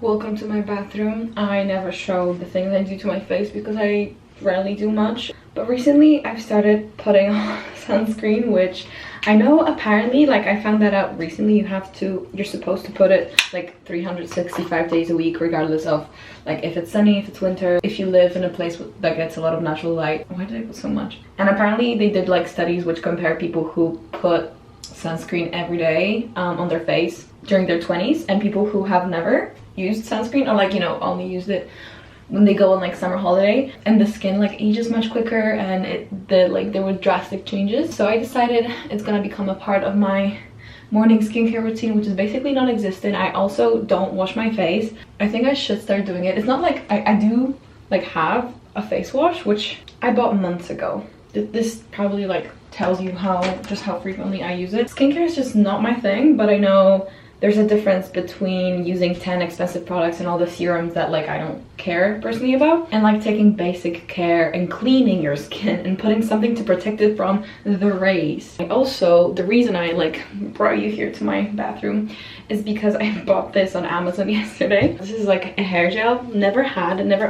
Welcome to my bathroom. I never show the things I do to my face because I rarely do much. But recently I've started putting on sunscreen, which I know apparently, like I found that out recently, you're supposed to put it like 365 days a week, regardless of like if it's sunny, if it's winter, if you live in a place that gets a lot of natural light. Why did I put so much? And apparently they did like studies which compare people who put sunscreen every day on their face during their 20s and people who have never used sunscreen, or like, you know, only used it when they go on like summer holiday, and the skin like ages much quicker, and there were drastic changes. So I decided it's gonna become a part of my morning skincare routine, which is basically non-existent. I also don't wash my face. I think I should start doing it. It's not like I do like have a face wash, which I bought months ago. This probably like tells you how frequently I use it. Skincare is just not my thing, but I know there's a difference between using 10 expensive products and all the serums that like I don't care personally about, and like taking basic care and cleaning your skin and putting something to protect it from the rays. Also, the reason I like brought you here to my bathroom is because I bought this on Amazon yesterday. This is like a hair gel. Never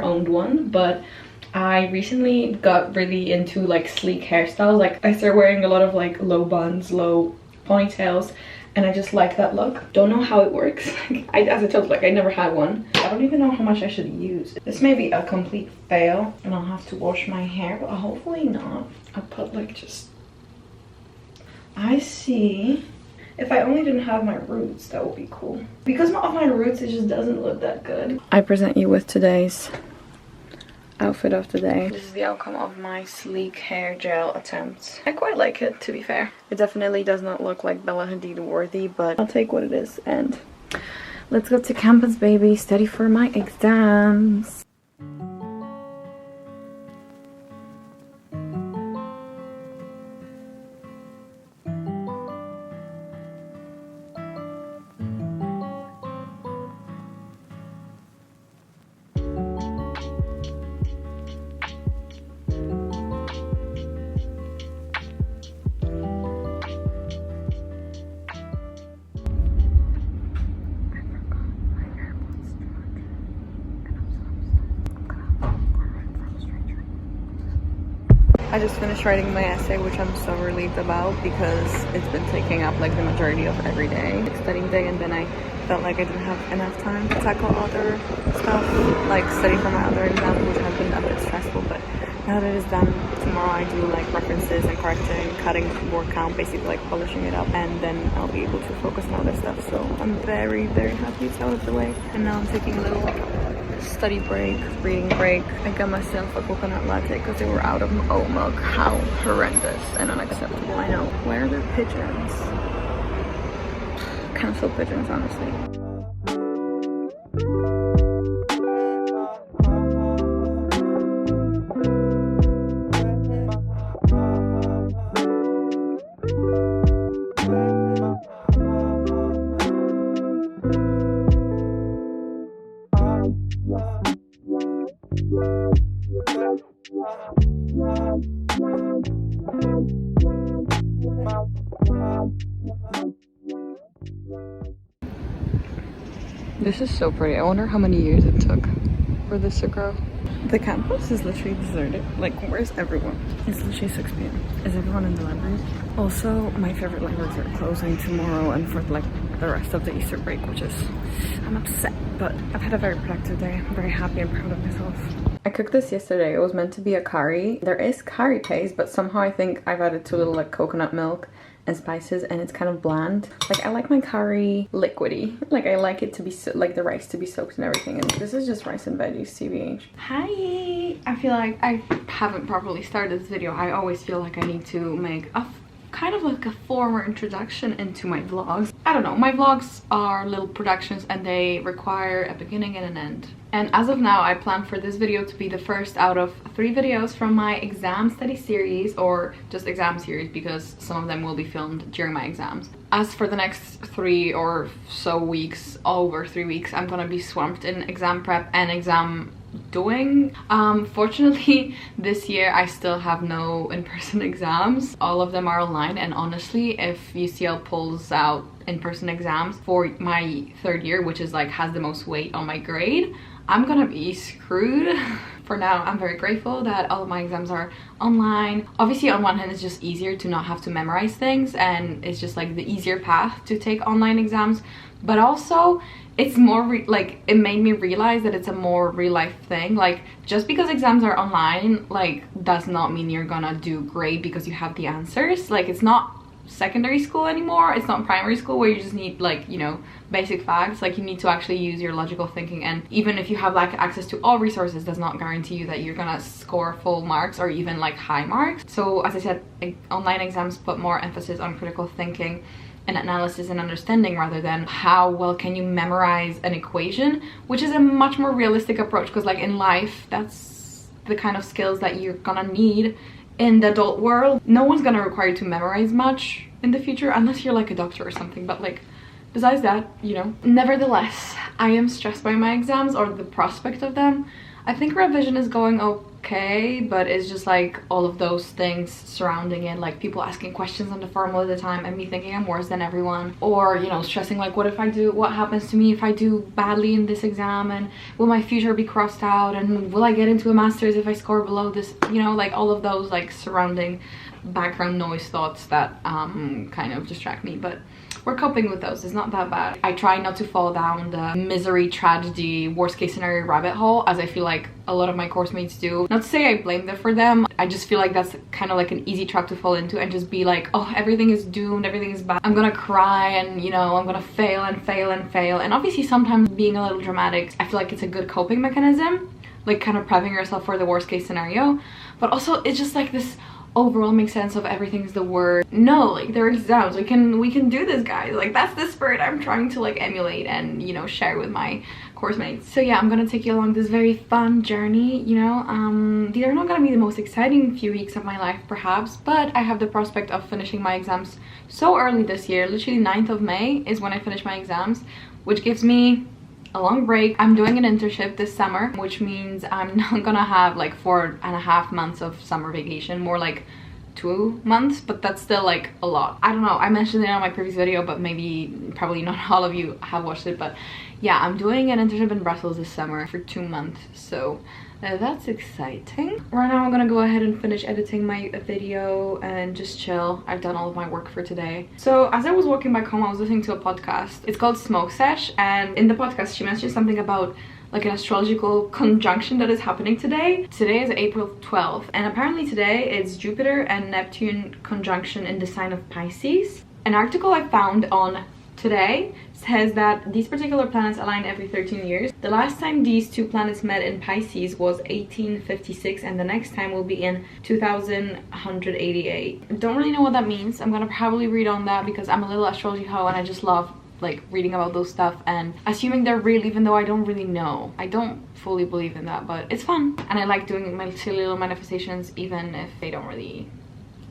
owned one, but I recently got really into like sleek hairstyles. Like I started wearing a lot of like low buns, low ponytails, and I just like that look. Don't know how it works. As I told you, like I never had one. I don't even know how much I should use. This may be a complete fail and I'll have to wash my hair, but hopefully not. I'll put like just... I see. If I only didn't have my roots, that would be cool. Because of my roots, it just doesn't look that good. I present you with today's outfit of the day. This is the outcome of my sleek hair gel attempt. I quite like it, to be fair. It definitely does not look like Bella Hadid worthy, but I'll take what it is. And let's go to campus, baby. Study for my exams. I just finished writing my essay, which I'm so relieved about because it's been taking up like the majority of every day, like studying day, and then I felt like I didn't have enough time to tackle other stuff, like study for my other exams, which has been a bit stressful. But now that it's done, tomorrow I do like references and correcting, cutting word count, basically like polishing it up, and then I'll be able to focus on other stuff. So I'm very, very happy it's out of the way. And now I'm taking a little study break, reading break. I got myself a coconut latte because they were out of oat milk. How horrendous and unacceptable, I know. Where are the pigeons? Cancel pigeons, honestly. This is so pretty. I wonder how many years it took for this to grow. The campus is literally deserted. Like, where's everyone? It's literally 6 p.m. Is everyone in the libraries? Also, my favorite libraries are closing tomorrow and for like the rest of the Easter break, which is... I'm upset, but I've had a very productive day. I'm very happy and proud of myself. I cooked this yesterday. It was meant to be a curry. There is curry paste, but somehow I think I've added too little like coconut milk and spices, and it's kind of bland. Like, I like my curry liquidy. Like, I like it to be like the rice to be soaked and everything, and this is just rice and veggies, TBH. Hi! I feel like I haven't properly started this video. I always feel like I need to make a kind of like a formal introduction into my vlogs. I don't know, my vlogs are little productions and they require a beginning and an end. And as of now, I plan for this video to be the first out of 3 videos from my exam study series, or just exam series because some of them will be filmed during my exams. As for the next 3 or so weeks, over 3 weeks, I'm gonna be swamped in exam prep and exam doing. Fortunately this year I still have no in-person exams. All of them are online, and honestly, if UCL pulls out in-person exams for my third year, which is like has the most weight on my grade, I'm gonna be screwed. For now, I'm very grateful that all of my exams are online. Obviously, on one hand, it's just easier to not have to memorize things, and it's just like the easier path to take online exams. But also, it's more like it made me realize that it's a more real life thing. Like, just because exams are online, like, does not mean you're gonna do great because you have the answers. Like, it's not secondary school anymore. It's not primary school where you just need, like, you know, basic facts. Like, you need to actually use your logical thinking, and even if you have like access to all resources, does not guarantee you that you're gonna score full marks or even like high marks. So as I said, online exams put more emphasis on critical thinking and analysis and understanding rather than how well can you memorize an equation, which is a much more realistic approach, because like in life, that's the kind of skills that you're gonna need in the adult world. No one's gonna require you to memorize much in the future unless you're like a doctor or something, but like besides that, you know. Nevertheless, I am stressed by my exams or the prospect of them. I think revision is going okay, but it's just like all of those things surrounding it, like people asking questions on the forum all the time and me thinking I'm worse than everyone, or you know, stressing like what happens to me if I do badly in this exam, and will my future be crossed out, and will I get into a master's if I score below this, you know, like all of those like surrounding background noise thoughts that kind of distract me. But we're coping with those. It's not that bad. I try not to fall down the misery, tragedy, worst case scenario rabbit hole, as I feel like a lot of my course mates do. Not to say I blame them for them. I just feel like that's kind of like an easy trap to fall into, and just be like, oh, everything is doomed, everything is bad, I'm gonna cry, and you know, I'm gonna fail and fail and fail. And obviously sometimes being a little dramatic, I feel like it's a good coping mechanism, like kind of prepping yourself for the worst case scenario. But also it's just like this overwhelming sense of everything's the worst. No, like there are exams, we can do this, guys. Like that's the spirit I'm trying to like emulate and, you know, share with my course mates. So yeah, I'm gonna take you along this very fun journey, you know. These are not gonna be the most exciting few weeks of my life perhaps, but I have the prospect of finishing my exams so early this year. Literally 9th of May is when I finish my exams, which gives me a long break. I'm doing an internship this summer, which means I'm not gonna have like 4.5 months of summer vacation, more like 2 months, but that's still like a lot. I don't know, I mentioned it on my previous video, but probably not all of you have watched it. But yeah, I'm doing an internship in Brussels this summer for 2 months, so that's exciting. Right now I'm gonna go ahead and finish editing my video and just chill. I've done all of my work for today. So as I was walking back home, I was listening to a podcast. It's called Smoke Sesh, and in the podcast she mentioned something about like an astrological conjunction that is happening today. Today is April 12th, and apparently today it's Jupiter and Neptune conjunction in the sign of Pisces. An article I found on today says that these particular planets align every 13 years. The last time these two planets met in Pisces was 1856, and the next time will be in 2188. Don't really know what that means. I'm gonna probably read on that because I'm a little astrology hoe and I just love like reading about those stuff and assuming they're real, even though I don't really know. I don't fully believe in that, but it's fun, and I like doing my silly little manifestations even if they don't really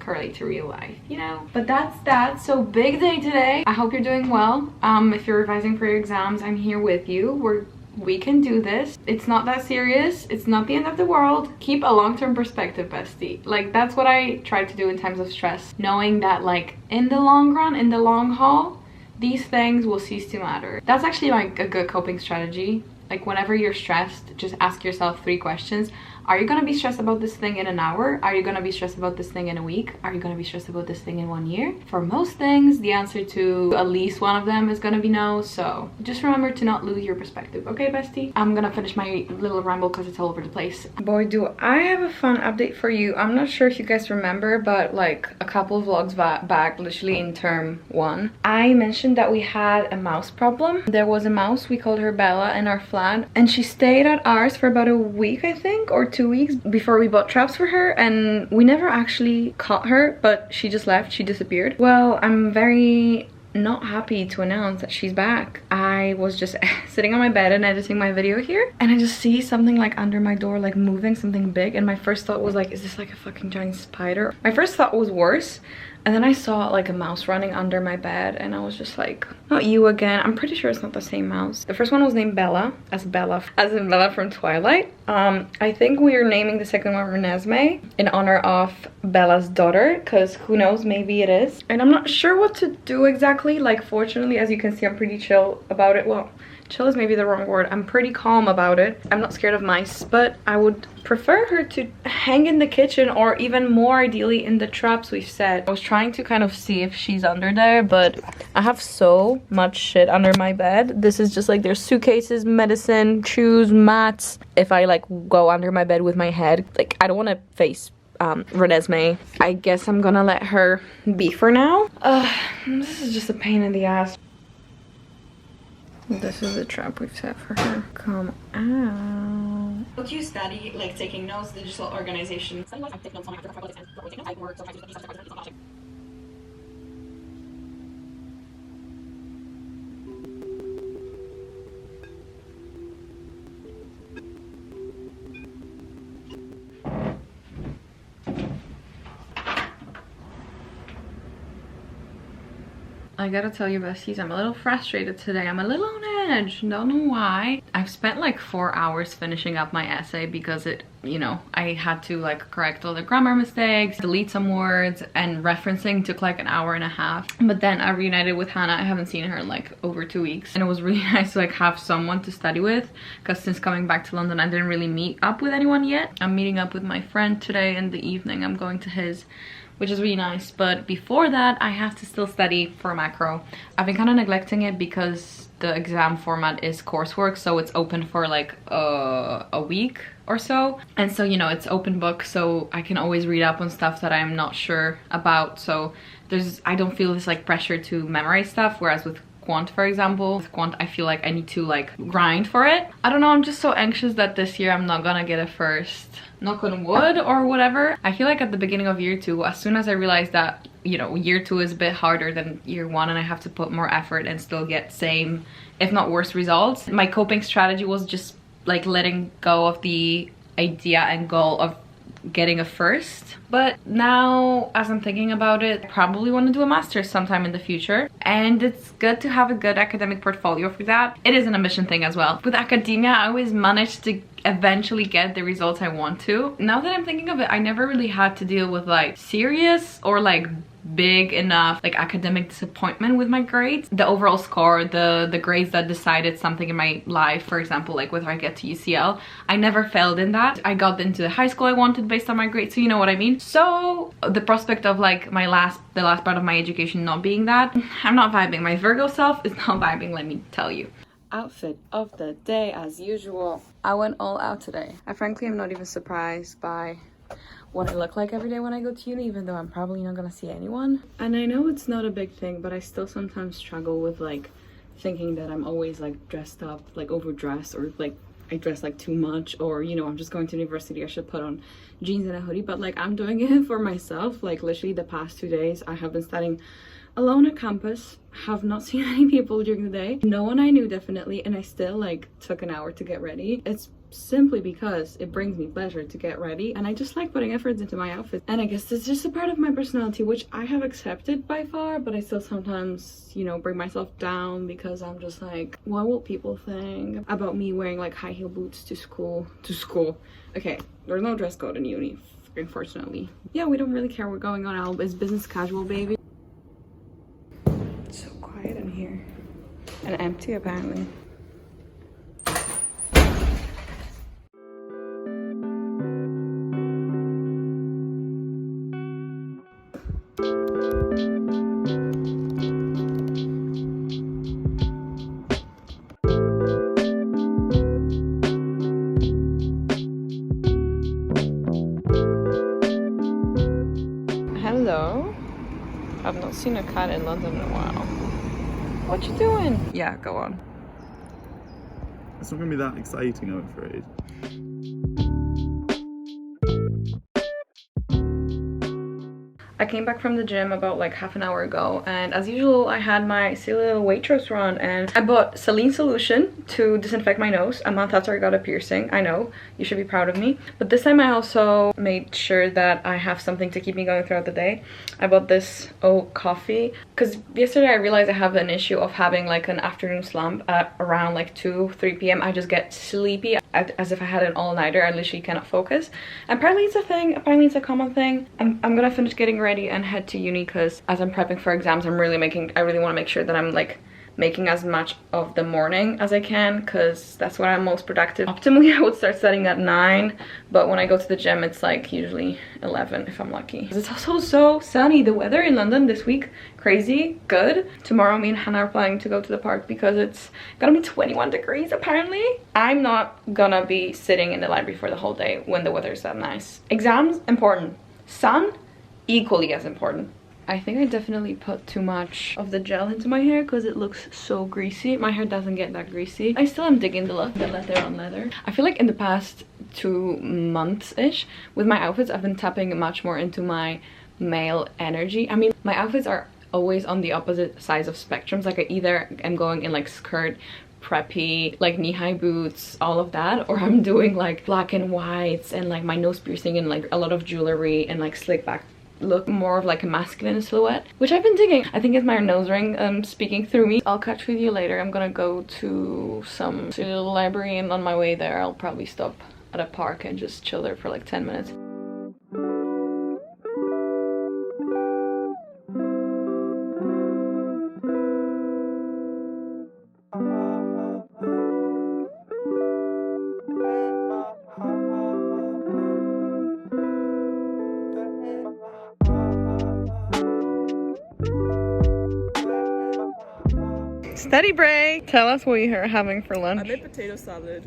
correlate to real life, you know. But that's that. So big day today. I hope you're doing well. If you're revising for your exams, I'm here with you. We can do this. It's not that serious. It's not the end of the world. Keep a long-term perspective, bestie. Like that's what I try to do in times of stress, knowing that like in the long run, in the long haul, these things will cease to matter. That's actually like a good coping strategy. Like whenever you're stressed, just ask yourself 3 questions. Are you gonna be stressed about this thing in an hour? Are you gonna be stressed about this thing in a week? Are you gonna be stressed about this thing in 1 year? For most things, the answer to at least one of them is gonna be no. So just remember to not lose your perspective, okay, bestie? I'm gonna finish my little ramble because it's all over the place. Boy, do I have a fun update for you. I'm not sure if you guys remember, but like a couple of vlogs back, literally in term 1, I mentioned that we had a mouse problem. There was a mouse, we called her Bella, in our flat, and she stayed at ours for about a week, I think, or 2 weeks before we bought traps for her, and we never actually caught her, but she just left, she disappeared. Well, I'm very not happy to announce that she's back. I was just sitting on my bed and editing my video here, and I just see something like under my door, like moving, something big, and my first thought was like, is this like a fucking giant spider? My first thought was worse, And then I saw like a mouse running under my bed and I was just like, not you again. I'm pretty sure it's not the same mouse. The first one was named Bella, as in Bella from Twilight. I think we are naming the second one Renesmee in honor of Bella's daughter, because who knows, maybe it is. And I'm not sure what to do exactly. Like, fortunately, as you can see, I'm pretty chill about it. Well, chill is maybe the wrong word. I'm pretty calm about it. I'm not scared of mice, but I would prefer her to hang in the kitchen, or even more ideally in the traps we've set. I was trying to kind of see if she's under there, but I have so much shit under my bed. This is just like, there's suitcases, medicine, shoes, mats. If I like go under my bed with my head, like I don't want to face Renesmee. I guess I'm gonna let her be for now. This is just a pain in the ass. This is the trap we've set for her. Come out. What you study, like taking notes, digital organization. I gotta tell you, besties, I'm a little frustrated today. I'm a little on edge. Don't know why. I've spent like 4 hours finishing up my essay because it, you know, I had to like correct all the grammar mistakes, delete some words, and referencing took like an hour and a half. But then I reunited with Hannah. I haven't seen her in like over 2 weeks. And it was really nice to like have someone to study with, because since coming back to London, I didn't really meet up with anyone yet. I'm meeting up with my friend today in the evening. I'm going to his, which is really nice. But before that, I have to still study for macro. I've been kind of neglecting it because the exam format is coursework, so it's open for like a week or so. And so, you know, it's open book, so I can always read up on stuff that I'm not sure about. So I don't feel this like pressure to memorize stuff, whereas with quant, for example, with quant I feel like I need to like grind for it. I don't know, I'm just so anxious that this year I'm not gonna get a first, knock on wood or whatever. I feel like at the beginning of year 2, as soon as I realized that, you know, year 2 is a bit harder than year 1 and I have to put more effort and still get same, if not worse, results, my coping strategy was just like letting go of the idea and goal of getting a first. But now, as I'm thinking about it, I probably want to do a master's sometime in the future, and it's good to have a good academic portfolio for that. It is an ambition thing as well. With academia, I always managed to eventually get the results I want to. Now that I'm thinking of it, I never really had to deal with like serious or like big enough like academic disappointment with my grades. The overall score, the grades that decided something in my life, for example, like whether I get to UCL, I never failed in that. I got into the high school I wanted based on my grades, so you know what I mean. So the prospect of like the last part of my education not being that, I'm not vibing. My Virgo self is not vibing, let me tell you. Outfit of the day as usual. I went all out today. I frankly am not even surprised by what I look like every day when I go to uni, even though I'm probably not gonna see anyone. And I know it's not a big thing, but I still sometimes struggle with like thinking that I'm always like dressed up, like overdressed, or like I dress like too much, or you know, I'm just going to university, I should put on jeans and a hoodie. But like I'm doing it for myself. Like literally the past 2 days I have been studying alone at campus, have not seen any people during the day, no one I knew definitely, and I still like took an hour to get ready. It's simply because it brings me pleasure to get ready, and I just like putting efforts into my outfit. And I guess it's just a part of my personality, which I have accepted by far, but I still sometimes, you know, bring myself down because I'm just like, what will people think about me wearing like high heel boots to school? Okay, there's no dress code in uni, unfortunately. Yeah, we don't really care what's going on. It's business casual, baby. It's so quiet in here and empty apparently. Hello. I've not seen a cat in London in a while. What you doing? Yeah, go on. It's not going to be that exciting, I'm afraid. I came back from the gym about like half an hour ago, and as usual I had my silly little Waitrose run, and I bought saline solution to disinfect my nose a month after I got a piercing. I know, you should be proud of me. But this time I also made sure that I have something to keep me going throughout the day. I bought this oat coffee because yesterday I realized I have an issue of having like an afternoon slump at around like 2-3 p.m. I just get sleepy as if I had an all-nighter. I literally cannot focus. And apparently it's a thing, apparently it's a common thing. I'm gonna finish getting ready and head to uni because as I'm prepping for exams, I really want to make sure that I'm like making as much of the morning as I can, because that's when I'm most productive. Optimally I would start studying at 9, but when I go to the gym it's like usually 11 if I'm lucky. It's also so sunny. The weather in London this week, crazy good. Tomorrow me and Hannah are planning to go to the park because it's gonna be 21 degrees apparently. I'm not gonna be sitting in the library for the whole day when the weather is that nice. Exams, important. Sun, equally as important. I think I definitely put too much of the gel into my hair because it looks so greasy. My hair doesn't get that greasy. I still am digging the look, the leather on leather. I feel like in the past 2 months-ish with my outfits, I've been tapping much more into my male energy. I mean, my outfits are always on the opposite sides of spectrums. Like I either am going in like skirt, preppy, like knee-high boots, all of that, or I'm doing like black and whites and like my nose piercing and like a lot of jewelry and like slick back look, more of like a masculine silhouette, which I've been digging. I think it's my nose ring speaking through me. I'll catch with you later. I'm gonna go to some little library, and on my way there I'll probably stop at a park and just chill there for like 10 minutes. Study break! Tell us what you're having for lunch. I made potato salad.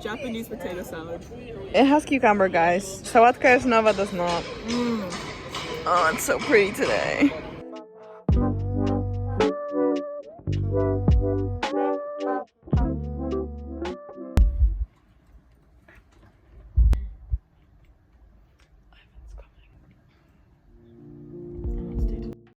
Japanese potato salad. It has cucumber, guys. Sałatka jest nowa does not. Oh, it's so pretty today.